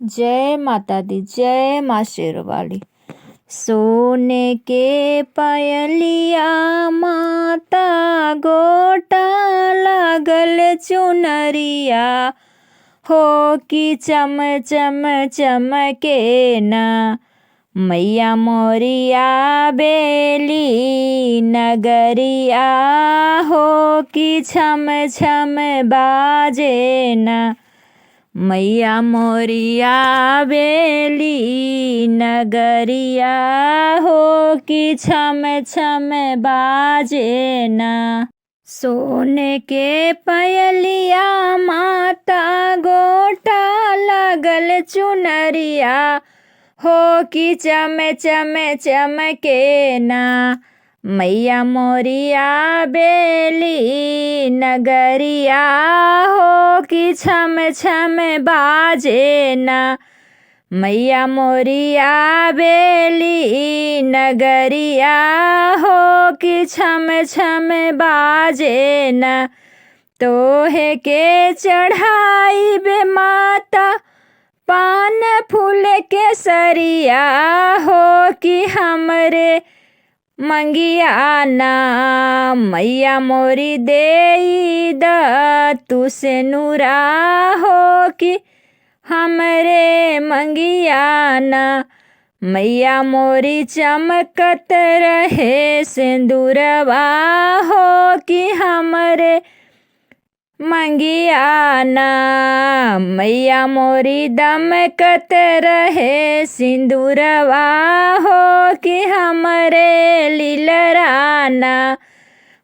जय माता दी, जय माँ शेरवाली। सोने के पायलिया माता गोटा लागल चुनरिया हो कि चम चम चमके ना। मैया मोरिया बेली नगरिया हो कि छम छम बाजे ना। मैया मोरिया बेली नगरिया हो कि छम छम बाजे ना। सोने के पायलिया माता गोटा लागल चुनरिया हो कि चम चम चमके ना। मैया मोरिया बेली नगरिया हो कि छम छम बाजे ना। मैया मोरिया बेली नगरिया हो कि छम छम बाजे ना। तोहे के चढ़ाई बे माता पान फूल के सरिया हो कि हमरे मंगिया ना। मैया मोरी देई द तू से नूरा हो कि हमरे मंगिया ना। मैया मोरी चमकत रहे सिंदूरवा हो कि हमरे मंगिया ना। मैया मोरी दमकत रहे सिंदूरवा हो कि हमरे लीलराना।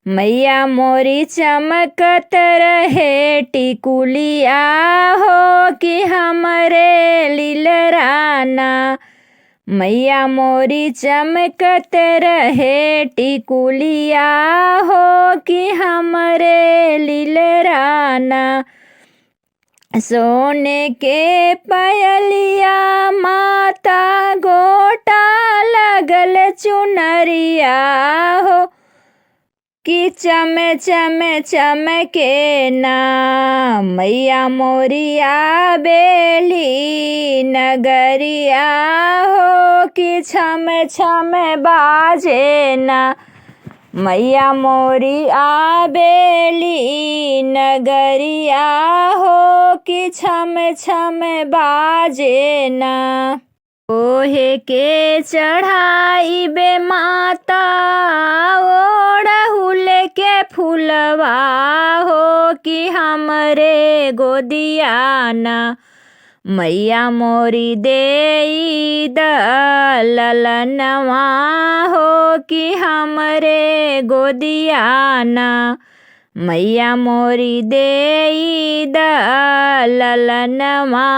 मैया मोरी चमकत रहे टिकुलिया हो कि हमरे लीलराना। मैया मोरी चमकत रहे टिकुलिया हो कि हमरे लीलराना। सोने के पायलिया माता गोटा लगल चुनरिया हो कि चम चम चमके ना। मैया मोरिया बेली नगरिया हो कि छम छम बाजे ना। मैया मोरिया बेली नगरिया हो कि छम छम बाजे ना। ओहे के चढ़ाई बे माता ओढ़हुल के फूलवा हो कि हमरे गोदिया ना। मैया मोरी देई द ललनवा हो कि हमरे गोदिया ना। मैया मोरी देई द ललनवा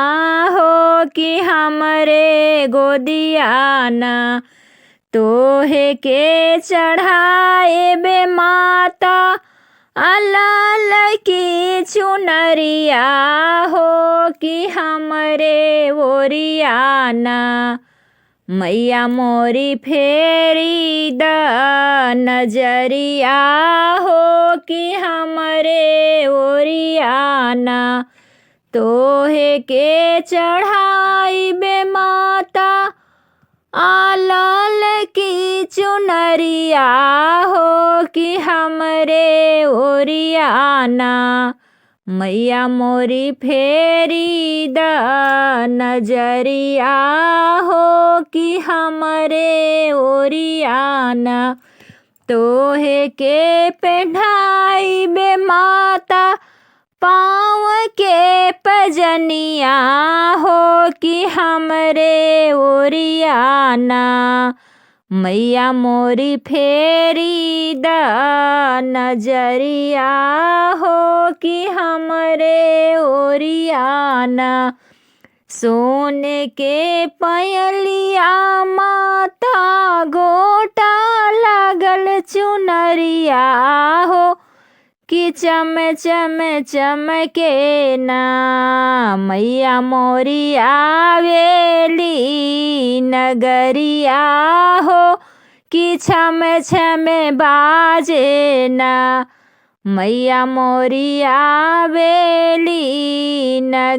हो कि हमरे गोदिया ना। तोहे के चढ़ाए बे माता लाल की चुनरिया हो कि हमरे ओरिया ना। मैया मोरी फेरी द नजरिया हो कि हमरे ओरिया ना। तोहे के चढ़ाई बे माता लाल की चुनरिया हो कि हमरे ओरिया ना। मैया मोरी फेरी द नजरिया हो कि हमरे ओरिया ना। तोहे के पढ़ाई बे माता पाँव के पजनिया हो कि हमरे ओरिया ना। मैया मोरी फेरी द नजरिया हो कि हमरे ओरिया ना। सोने के पायलिया माता गोटा लागल चुनरिया हो कि चम चम चमके ना। मैया मोरिया बेली नगरिया हो कि छम छम बाजे ना। मैया मोरिया बेली नगरिया